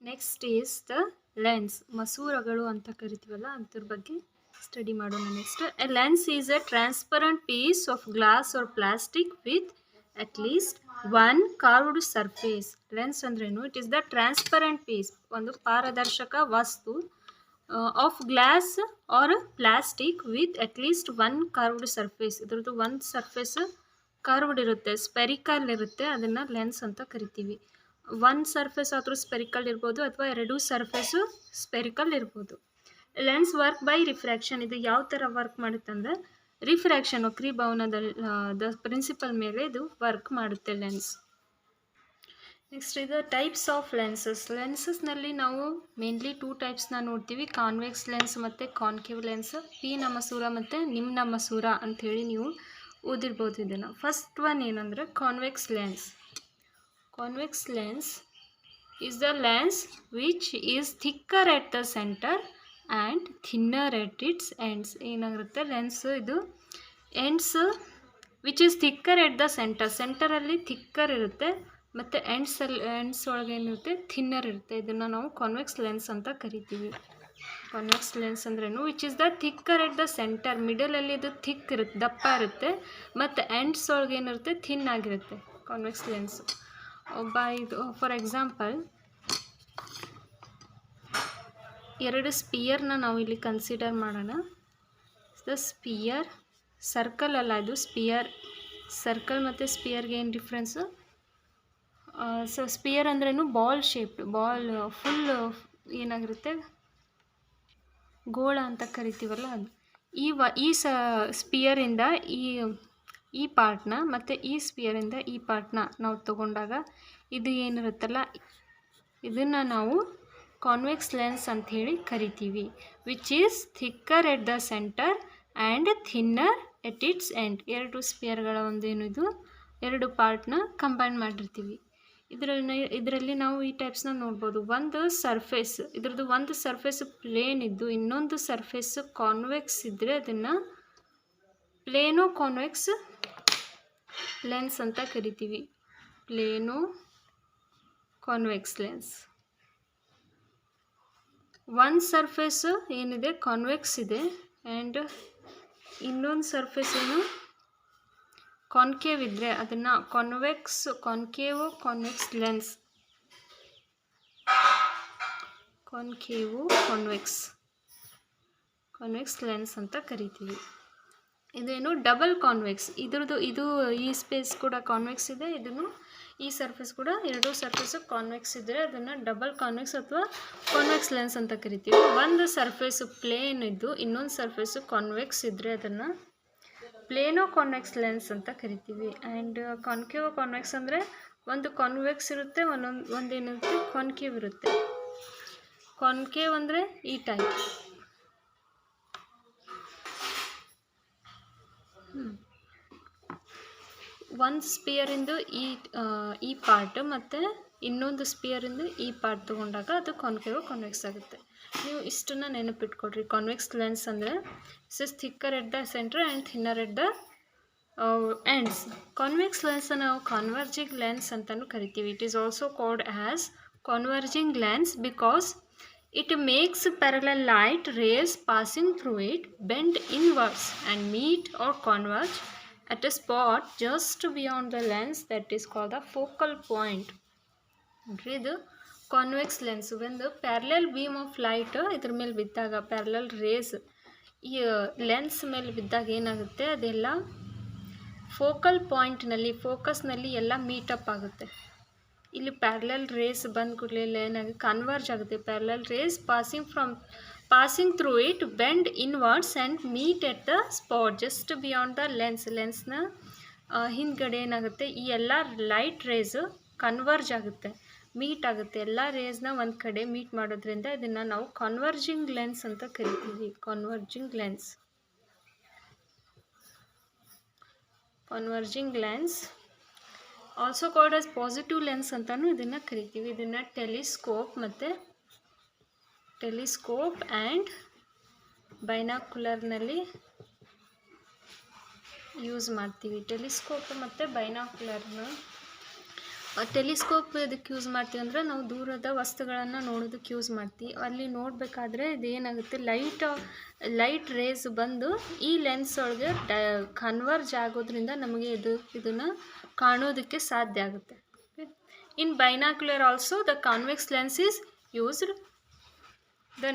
Next is the lens, ಮಸೂರಗಳು ಅಂತ ಕರಿತೀವಲ್ಲ ಅದ್ರ ಬಗ್ಗೆ ಸ್ಟಡಿ ಮಾಡೋಣ. Next, a lens is a transparent piece of glass or plastic with at least one curved surface. Lens ಅಂದ್ರೇನು? It is the transparent piece, ಒಂದು ಪಾರದರ್ಶಕ ವಸ್ತು of glass or plastic with at least one curved surface. ಇದ್ರದ್ದು ಒಂದು surface curved ಇರುತ್ತೆ, spherical ಇರುತ್ತೆ, ಅದನ್ನು lens ಅಂತ ಕರಿತೀವಿ. ಒನ್ ಸರ್ಫೇಸ್ ಆದರೂ ಸ್ಪೆರಿಕಲ್ ಇರ್ಬೋದು ಅಥವಾ ಎರಡೂ ಸರ್ಫೇಸು ಸ್ಪೆರಿಕಲ್ ಇರ್ಬೋದು. Lens work by refraction. ಇದು ಯಾವ ಥರ ವರ್ಕ್ ಮಾಡುತ್ತೆ ಅಂದರೆ ರಿಫ್ರ್ಯಾಕ್ಷನ್, ವಕ್ರೀಭವನದ ದ ಪ್ರಿನ್ಸಿಪಲ್ ಮೇಲೆ ಇದು ವರ್ಕ್ ಮಾಡುತ್ತೆ ಲೆನ್ಸ್. ನೆಕ್ಸ್ಟ್ ಇದು ಟೈಪ್ಸ್ ಆಫ್ ಲೆನ್ಸಸ್. ಲೆನ್ಸಸ್ನಲ್ಲಿ ನಾವು ಮೇನ್ಲಿ 2 ಟೈಪ್ಸ್ನ ನೋಡ್ತೀವಿ, ಕಾನ್ವೆಕ್ಸ್ ಲೆನ್ಸ್ ಮತ್ತು ಕಾನ್ಕೇವ್ ಲೆನ್ಸ್. ಪೀನ ಮಸೂರ ಮತ್ತು ನಿಮ್ನ ಮಸೂರ ಅಂಥೇಳಿ ನೀವು ಓದಿರ್ಬೋದು ಇದನ್ನು. ಫಸ್ಟ್ ಒನ್ ಏನಂದರೆ convex lens. Convex lens is the lens which is thicker at the center and thinner at its ends. ಏನಾಗಿರುತ್ತೆ ಲೆನ್ಸ್ ಇದು ends which is thicker at the ಸೆಂಟರಲ್ಲಿ ಥಿಕ್ಕರ್ ಇರುತ್ತೆ ಮತ್ತು ಎಂಡ್ಸ್ ಒಳಗೆ ಏನಿರುತ್ತೆ ಥಿನ್ನರ್ ಇರುತ್ತೆ. ಇದನ್ನು ನಾವು ಕಾನ್ವೆಕ್ಸ್ ಲೆನ್ಸ್ ಅಂತ ಕರಿತೀವಿ. ಕಾನ್ವೆಕ್ಸ್ ಲೆನ್ಸ್ ಅಂದ್ರೇನು? Which is the thicker at the centre, ಮಿಡಲಲ್ಲಿ ಇದು ಥಿಕ್ ಇರುತ್ತೆ, ದಪ್ಪ ಇರುತ್ತೆ, ಮತ್ತು ಎಂಡ್ಸ್ ಒಳಗೆ ಏನಿರುತ್ತೆ ಥಿನ್ ಆಗಿರುತ್ತೆ ಕಾನ್ವೆಕ್ಸ್ ಲೆನ್ಸ್. ಫಾರ್ ಎಕ್ಸಾಂಪಲ್, ಎರಡು ಸ್ಪಿಯರ್ನ ನಾವು ಇಲ್ಲಿ ಕನ್ಸಿಡರ್ ಮಾಡೋಣ. ದ ಸ್ಪಿಯರ್ ಸರ್ಕಲ್ ಅಲ್ಲ, ಇದು ಸ್ಪಿಯರ್. ಸರ್ಕಲ್ ಮತ್ತು ಸ್ಪಿಯರ್ಗೆ ಏನು ಡಿಫ್ರೆನ್ಸು? ಸೊ ಸ್ಪಿಯರ್ ಅಂದ್ರೇನು? ಬಾಲ್ ಶೇಪ್ಡ್, ಬಾಲ್ ಫುಲ್ ಏನಾಗಿರುತ್ತೆ ಗೋಳ ಅಂತ ಕರಿತೀವಲ್ಲ ಅದು. ಈ ಸ್ಪಿಯರಿಂದ ಈ ಪಾರ್ಟ್ನ ಮತ್ತು ಈ ಸ್ಪಿಯರಿಂದ ಈ ಪಾರ್ಟ್ನ ನಾವು ತಗೊಂಡಾಗ ಇದು ಏನಿರುತ್ತಲ್ಲ ಇದನ್ನು ನಾವು ಕಾನ್ವೆಕ್ಸ್ ಲೆನ್ಸ್ ಅಂಥೇಳಿ ಕರಿತೀವಿ. Which is thicker at the centre and thinner at it's end. ಎರಡು ಸ್ಪಿಯರ್ಗಳ ಇದು ಎರಡು ಪಾರ್ಟ್ನ ಕಂಬೈನ್ ಮಾಡಿರ್ತೀವಿ. ಇದರಲ್ಲಿ ನಾವು ಈ ಟೈಪ್ಸ್ನ ನೋಡ್ಬೋದು. ಒಂದು ಸರ್ಫೇಸ್, ಇದ್ರದ್ದು ಒಂದು ಸರ್ಫೇಸ್ ಪ್ಲೇನ್ ಇದ್ದು ಇನ್ನೊಂದು ಸರ್ಫೇಸ್ ಕಾನ್ವೆಕ್ಸ್ ಇದ್ದರೆ ಅದನ್ನು ಪ್ಲೇನೋ ಕಾನ್ವೆಕ್ಸ್ ಲೆನ್ಸ್ ಅಂತ ಕರಿತೀವಿ. Plano convex lens. ಒಂದು ಸರ್ಫೇಸ್ ಏನಿದೆ ಕಾನ್ವೆಕ್ಸ್ ಇದೆ ಆ್ಯಂಡ್ ಇನ್ನೊಂದು ಸರ್ಫೇಸ್ ಏನು ಕಾನ್ಕೇವ್ ಇದ್ದರೆ ಅದನ್ನು ಕಾನ್ವೆಕ್ಸ್ ಲೆನ್ಸ್, ಕಾನ್ವೆಕ್ಸ್ ಲೆನ್ಸ್ ಅಂತ ಕರಿತೀವಿ. ಇದೇನು ಡಬಲ್ ಕಾನ್ವೆಕ್ಸ್. ಇದು ಈ ಸ್ಪೇಸ್ ಕೂಡ ಕಾನ್ವೆಕ್ಸ್ ಇದೆ, ಇದನ್ನು ಈ ಸರ್ಫೇಸ್ ಕೂಡ ಎರಡೂ ಸರ್ಫೇಸು ಕಾನ್ವೆಕ್ಸ್ ಇದ್ದರೆ ಅದನ್ನು ಡಬಲ್ ಕಾನ್ವೆಕ್ಸ್ ಅಥವಾ ಕಾನ್ವೆಕ್ಸ್ ಲೆನ್ಸ್ ಅಂತ ಕರಿತೀವಿ. ಒಂದು ಸರ್ಫೇಸು ಪ್ಲೇನ್ ಇದ್ದು ಇನ್ನೊಂದು ಸರ್ಫೇಸು ಕಾನ್ವೆಕ್ಸ್ ಇದ್ದರೆ ಅದನ್ನು ಪ್ಲೇನೋ ಕಾನ್ವೆಕ್ಸ್ ಲೆನ್ಸ್ ಅಂತ ಕರಿತೀವಿ. ಆ್ಯಂಡ್ ಕಾನ್ಕೇವ್ ಕಾನ್ವೆಕ್ಸ್ ಅಂದರೆ ಒಂದು ಕಾನ್ವೆಕ್ಸ್ ಇರುತ್ತೆ, ಒಂದೇನಿರುತ್ತೆ ಕಾನ್ಕೇವ್ ಇರುತ್ತೆ. ಕಾನ್ಕೇವ್ ಅಂದರೆ ಈ ಟೈಪ್. ಒಂದು ಸ್ಪಿಯರಿಂದು ಈ ಪಾರ್ಟ್ ಮತ್ತು ಇನ್ನೊಂದು ಸ್ಪಿಯರಿಂದ ಈ ಪಾರ್ಟ್ ತೊಗೊಂಡಾಗ ಅದು ಕಾನ್ವೆಕ್ಸ್ ಆಗುತ್ತೆ. ನೀವು ಇಷ್ಟನ್ನು ನೆನಪಿಟ್ಕೊಡ್ರಿ. ಕಾನ್ವೆಕ್ಸ್ ಲೆನ್ಸ್ ಅಂದರೆ is is thicker at the centre and thinner at the ends. Convex lens ನಾವು ಕಾನ್ವರ್ಜಿಂಗ್ ಲೆನ್ಸ್ ಅಂತಲೂ ಕರಿತೀವಿ. It is also called as converging lens because it makes parallel light rays passing through it bend inwards and meet or converge at a spot just beyond the lens that is called the focal point. ಇದು convex lens. ಒಂದು parallel beam of light ಇದ್ರ ಮೇಲೆ ಬಿದ್ದಾಗ, parallel race ಈ lens ಮೇಲೆ ಬಿದ್ದಾಗ ಏನಾಗುತ್ತೆ ಅದೆಲ್ಲ ಫೋಕಲ್ ಪಾಯಿಂಟ್ನಲ್ಲಿ, ಫೋಕಸ್ನಲ್ಲಿ ಎಲ್ಲ ಮೀಟಪ್ ಆಗುತ್ತೆ. ಇಲ್ಲಿ ಪ್ಯಾರಲಲ್ ರೇಸ್ ಬಂದ ಕೂಡಲೇ ಏನಾಗಿ ಕನ್ವರ್ಜ್ ಆಗುತ್ತೆ. Parallel rays passing through it bend inwards and meet at the spot just beyond the ಲೆನ್ಸ್ನ ಹಿಂದ್ಗಡೆ ಏನಾಗುತ್ತೆ ಈ ಎಲ್ಲ ಲೈಟ್ ರೇಸು ಕನ್ವರ್ಜ್ ಆಗುತ್ತೆ, ಮೀಟ್ ಆಗುತ್ತೆ. ಎಲ್ಲ ರೇಸ್ನ ಒಂದು ಕಡೆ ಮೀಟ್ ಮಾಡೋದ್ರಿಂದ ಇದನ್ನು ನಾವು ಕಾನ್ವರ್ಜಿಂಗ್ ಲೆನ್ಸ್ ಅಂತ ಕರಿತೀವಿ. Converging lens also called as positive lens ಅಂತಲೂ ಇದನ್ನು ಕರಿತೀವಿ. ಇದನ್ನು ಟೆಲಿಸ್ಕೋಪ್ ಆ್ಯಂಡ್ ಬೈನಾಕ್ಯುಲರ್ನಲ್ಲಿ ಯೂಸ್ ಮಾಡ್ತೀವಿ. ಟೆಲಿಸ್ಕೋಪ್ ಮತ್ತು ಬೈನಾಕ್ಯುಲರ್ನ ಟೆಲಿಸ್ಕೋಪ್ ಇದಕ್ಕೆ ಯೂಸ್ ಮಾಡ್ತೀವಿ ಅಂದರೆ ನಾವು ದೂರದ ವಸ್ತುಗಳನ್ನು ನೋಡೋದಕ್ಕೆ ಯೂಸ್ ಮಾಡ್ತೀವಿ. ಅಲ್ಲಿ ನೋಡಬೇಕಾದ್ರೆ ಇದೇನಾಗುತ್ತೆ, ಲೈಟ್ ರೇಸ್ ಬಂದು ಈ ಲೆನ್ಸ್ ಒಳಗೆ ಕನ್ವರ್ಜ್ ಆಗೋದ್ರಿಂದ ನಮಗೆ ಇದನ್ನು ಕಾಣೋದಕ್ಕೆ ಸಾಧ್ಯ ಆಗುತ್ತೆ. In binocular also the convex lens is used. The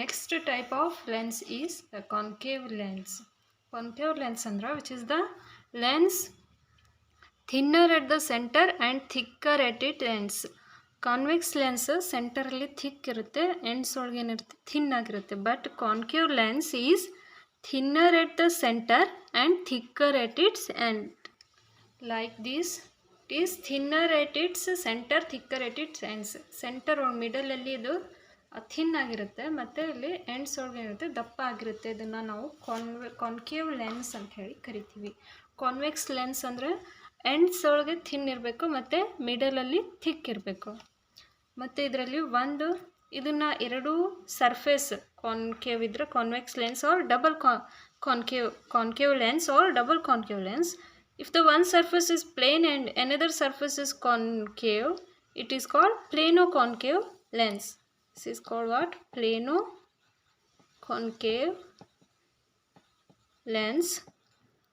next type of lens is the concave lens. Concave lens andra which is the lens thinner at the center and thicker at its ends. Convex lens center ಅಲ್ಲಿ thick ಇರುತ್ತೆ, ends ಒಳಗೆ ಏನಿರುತ್ತೆ thin ಆಗಿರುತ್ತೆ. But concave lens is thinner at the center and thicker at its end. Like this, it is thinner at its center, thicker at its ends. Centre middle ಅಲ್ಲಿ ಇದು thin ಆಗಿರುತ್ತೆ, ಮತ್ತು ಇಲ್ಲಿ ends ಒಳಗೆ ಏನಿರುತ್ತೆ ದಪ್ಪ ಆಗಿರುತ್ತೆ. ಇದನ್ನು ನಾವು ಕಾನ್ಕೇವ್ ಲೆನ್ಸ್ ಅಂತ ಹೇಳಿ ಕರಿತೀವಿ. ಕಾನ್ವೆಕ್ಸ್ ಲೆನ್ಸ್ ಅಂದರೆ ಎಂಡ್ಸ್ ಒಳಗೆ ಥಿನ್ ಇರಬೇಕು ಮತ್ತು ಮಿಡಲಲ್ಲಿ ಥಿಕ್ ಇರಬೇಕು. ಮತ್ತು ಇದರಲ್ಲಿ ಇದನ್ನು ಎರಡೂ ಸರ್ಫೇಸ್ ಕಾನ್ಕೇವ್ ಇದ್ದರೆ convex lens or double concave lens or double concave lens. If the one surface is plane and another surface is concave, it is called plano-concave lens. This is called what? Plano-concave lens.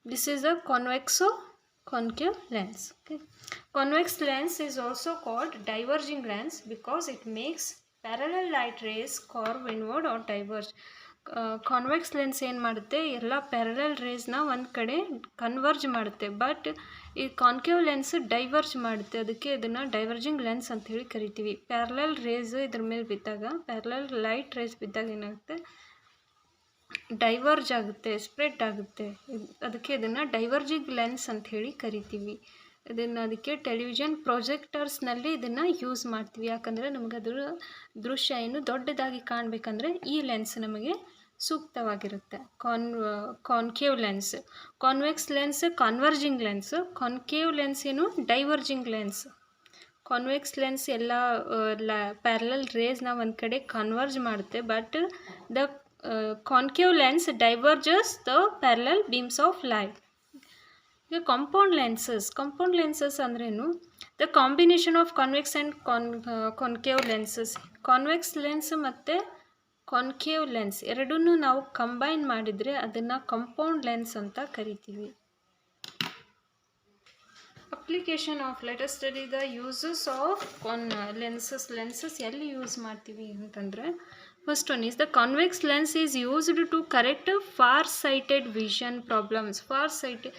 This is a convexo-concave lens. Okay. Convex lens is also called diverging lens because it makes parallel light rays curve inward or diverge. Convex lens ಏನು ಮಾಡುತ್ತೆ, ಎಲ್ಲ parallel ರೇಸ್ನ ಒಂದು ಕಡೆ converge ಮಾಡುತ್ತೆ. But ಈ concave lens diverge ಮಾಡುತ್ತೆ, ಅದಕ್ಕೆ ಇದನ್ನು ಡೈವರ್ಜಿಂಗ್ ಲೆನ್ಸ್ ಅಂತ ಹೇಳಿ ಕರಿತೀವಿ. ಪ್ಯಾರಲಲ್ ರೇಸ್ ಇದ್ರ ಮೇಲೆ ಬಿದ್ದಾಗ, ಪ್ಯಾರಲಲ್ ಲೈಟ್ ರೇಸ್ ಬಿದ್ದಾಗ ಏನಾಗುತ್ತೆ, ಡೈವರ್ಜ್ ಆಗುತ್ತೆ, ಸ್ಪ್ರೆಡ್ ಆಗುತ್ತೆ. ಅದಕ್ಕೆ ಇದನ್ನು ಡೈವರ್ಜಿಂಗ್ ಲೆನ್ಸ್ ಅಂತ ಹೇಳಿ ಕರಿತೀವಿ. ಅದಕ್ಕೆ ಟೆಲಿವಿಷನ್ ಪ್ರೊಜೆಕ್ಟರ್ಸ್ನಲ್ಲಿ ಇದನ್ನು ಯೂಸ್ ಮಾಡ್ತೀವಿ. ಯಾಕಂದರೆ ನಮಗೆ ಅದರ ದೃಶ್ಯ ಏನು ದೊಡ್ಡದಾಗಿ ಕಾಣಬೇಕಂದ್ರೆ ಈ ಲೆನ್ಸ್ ನಮಗೆ ಸೂಕ್ತವಾಗಿರುತ್ತೆ. Concave lens. Convex lens converging lens, concave lens ಏನು ಡೈವರ್ಜಿಂಗ್ ಲೆನ್ಸ್. ಕಾನ್ವೆಕ್ಸ್ ಲೆನ್ಸ್ ಎಲ್ಲ ಪ್ಯಾರಲಲ್ ರೇಸ್ನ ಒಂದು ಕಡೆ ಕನ್ವರ್ಜ್ ಮಾಡುತ್ತೆ, but the concave lens diverges the parallel beams of light. ಈಗ ಕಾಂಪೌಂಡ್ ಲೆನ್ಸಸ್ ಅಂದ್ರೇನು, the combination of convex and concave lenses. Convex lens ಮತ್ತು concave lens ಎರಡನ್ನೂ ನಾವು ಕಂಬೈನ್ ಮಾಡಿದರೆ ಅದನ್ನು ಕಾಂಪೌಂಡ್ ಲೆನ್ಸ್ ಅಂತ ಕರಿತೀವಿ. Application of let us study the uses of lenses ಎಲ್ಲಿ ಯೂಸ್ ಮಾಡ್ತೀವಿ ಅಂತಂದರೆ, first one is the convex lens is used to correct far sighted vision problems. far sighted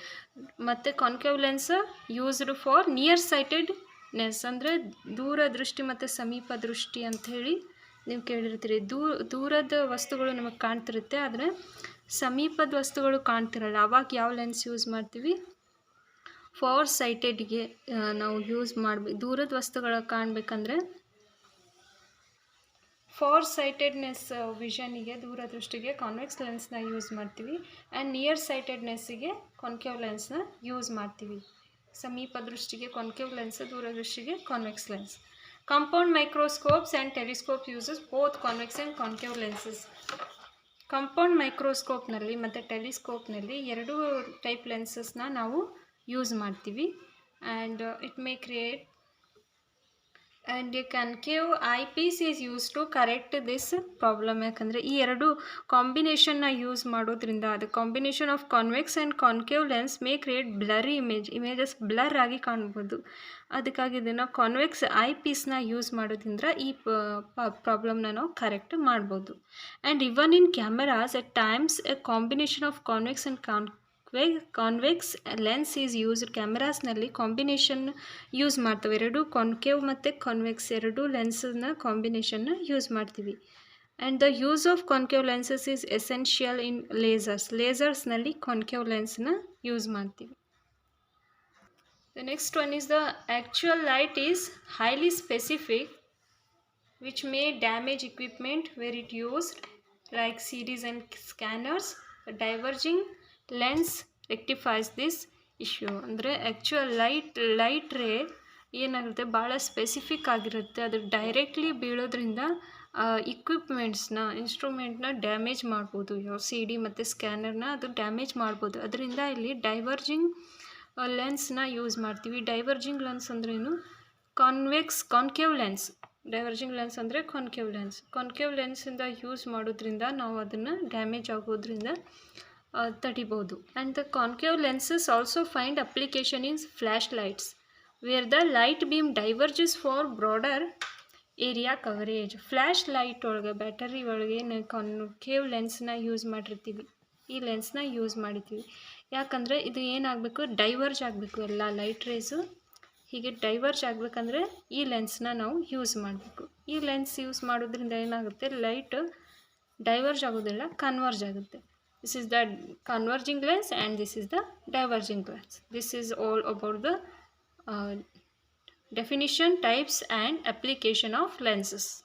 ಮತ್ತು concave lens used for near sightedness ಅಂದರೆ ದೂರದೃಷ್ಟಿ ಮತ್ತು ಸಮೀಪ ದೃಷ್ಟಿ ಅಂಥೇಳಿ ನೀವು ಕೇಳಿರ್ತೀರಿ. ದೂರದ ವಸ್ತುಗಳು ನಮಗೆ ಕಾಣ್ತಿರುತ್ತೆ, ಆದರೆ ಸಮೀಪದ ವಸ್ತುಗಳು ಕಾಣ್ತಿರಲ್ಲ. ಆವಾಗ ಯಾವ ಲೆನ್ಸ್ ಯೂಸ್ ಮಾಡ್ತೀವಿ, ಫಾರ್ ಸೈಟೆಡ್ಗೆ ನಾವು ಯೂಸ್ ಮಾಡಬೇಕು. ದೂರದ ವಸ್ತುಗಳು ಕಾಣಬೇಕಂದ್ರೆ ಫಾರ್ ಸೈಟೆಡ್ನೆಸ್ ವಿಷನಿಗೆ, ದೂರದೃಷ್ಟಿಗೆ ಕಾನ್ವೆಕ್ಸ್ ಲೆನ್ಸ್ನ ಯೂಸ್ ಮಾಡ್ತೀವಿ. ಆ್ಯಂಡ್ ನಿಯರ್ ಸೈಟೆಡ್ನೆಸ್ಸಿಗೆ ಕಾನ್ಕೇವ್ ಲೆನ್ಸ್ನ ಯೂಸ್ ಮಾಡ್ತೀವಿ. ಸಮೀಪ ದೃಷ್ಟಿಗೆ ಕಾನ್ಕೇವ್ ಲೆನ್ಸ್, ದೂರದೃಷ್ಟಿಗೆ convex lens. Compound microscopes and telescope uses both convex and concave lenses. Compound ಮೈಕ್ರೋಸ್ಕೋಪ್ನಲ್ಲಿ ಮತ್ತು ಟೆಲಿಸ್ಕೋಪ್ನಲ್ಲಿ ಎರಡೂ ಟೈಪ್ ಲೆನ್ಸಸ್ನ ನಾವು ಯೂಸ್ ಮಾಡ್ತೀವಿ. And it may create and a concave eye piece is use to correct this problem. ಯಾಕಂದರೆ ಈ ಎರಡು ಕಾಂಬಿನೇಷನ್ನ ಯೂಸ್ ಮಾಡೋದ್ರಿಂದ, ಅದು combination of convex and concave lens May create blurry images blur ಆಗಿ ಕಾಣ್ಬೋದು. ಅದಕ್ಕಾಗಿ ಇದನ್ನು ಕಾನ್ವೆಕ್ಸ್ ಐ ಪೀಸ್ನ ಯೂಸ್ ಮಾಡೋದ್ರಿಂದ ಈ ಪ್ರಾಬ್ಲಮ್ನ ನಾವು ಕರೆಕ್ಟ್ ಮಾಡ್ಬೋದು. And even in cameras at times a combination of convex and convex lens is used. ಕ್ಯಾಮರಾಸ್ನಲ್ಲಿ ಕಾಂಬಿನೇಷನ್ ಯೂಸ್ ಮಾಡ್ತೇವೆ, ಎರಡು ಕಾನ್ಕೇವ್ ಮತ್ತು ಕಾನ್ವೆಕ್ಸ್ ಎರಡೂ ಲೆನ್ಸನ್ನ ಕಾಂಬಿನೇಷನ್ನ ಯೂಸ್ ಮಾಡ್ತೀವಿ. And the use of concave lenses is essential in ಲೇಸರ್ಸ್ನಲ್ಲಿ ಕಾನ್ಕೇವ್ ಲೆನ್ಸ್ನ ಯೂಸ್ ಮಾಡ್ತೀವಿ. The next one is the actual light is highly specific which may damage equipment where it used like series and scanners. Diverging lens ರೆಕ್ಟಿಫೈಸ್ this issue. ಅಂದರೆ actual light ray ಏನಾಗುತ್ತೆ, ಭಾಳ specific ಆಗಿರುತ್ತೆ. ಅದು directly ಬೀಳೋದ್ರಿಂದ ಇನ್ಸ್ಟ್ರೂಮೆಂಟ್ನ damage ಮಾಡ್ಬೋದು. ಯಾವ C D ಮತ್ತು ಸ್ಕ್ಯಾನರ್ನ ಅದು damage ಮಾಡ್ಬೋದು. ಅದರಿಂದ ಇಲ್ಲಿ ಡೈವರ್ಜಿಂಗ್ ಲೆನ್ಸ್ನ ಯೂಸ್ ಮಾಡ್ತೀವಿ. ಡೈವರ್ಜಿಂಗ್ ಲೆನ್ಸ್ ಅಂದ್ರೇನು? Concave lens. ಡೈವರ್ಜಿಂಗ್ ಲೆನ್ಸ್ ಅಂದರೆ ಕಾನ್ಕೇವ್ ಲೆನ್ಸಿಂದ ಯೂಸ್ ಮಾಡೋದ್ರಿಂದ ನಾವು ಅದನ್ನು ಡ್ಯಾಮೇಜ್ ಆಗೋದ್ರಿಂದ ತಡಿಬೋದು. And the concave lenses also find application in flash lights where the light beam diverges for broader area coverage. Flash light ಒಳಗೆ, ಬ್ಯಾಟರಿ ಒಳಗೆ ಕಾನ್ಕೇವ್ ಲೆನ್ಸ್ನ ಯೂಸ್ ಮಾಡಿರ್ತೀವಿ. ಈ ಲೆನ್ಸ್ನ ಯೂಸ್ ಮಾಡಿದ್ದೀವಿ ಯಾಕಂದರೆ ಇದು ಏನಾಗಬೇಕು, ಡೈವರ್ಜ್ ಆಗಬೇಕು. ಎಲ್ಲ ಲೈಟ್ ರೇಸು ಹೀಗೆ ಡೈವರ್ಜ್ ಆಗಬೇಕಂದ್ರೆ ಈ ಲೆನ್ಸ್ನ ನಾವು ಯೂಸ್ ಮಾಡಬೇಕು. ಈ ಲೆನ್ಸ್ ಯೂಸ್ ಮಾಡೋದ್ರಿಂದ ಏನಾಗುತ್ತೆ, ಲೈಟ್ ಡೈವರ್ಜ್ ಆಗೋದಿಲ್ಲ, ಕನ್ವರ್ಜ್ ಆಗುತ್ತೆ. This is the converging lens and this is the diverging lens. This is all about the definition, types and application of lenses.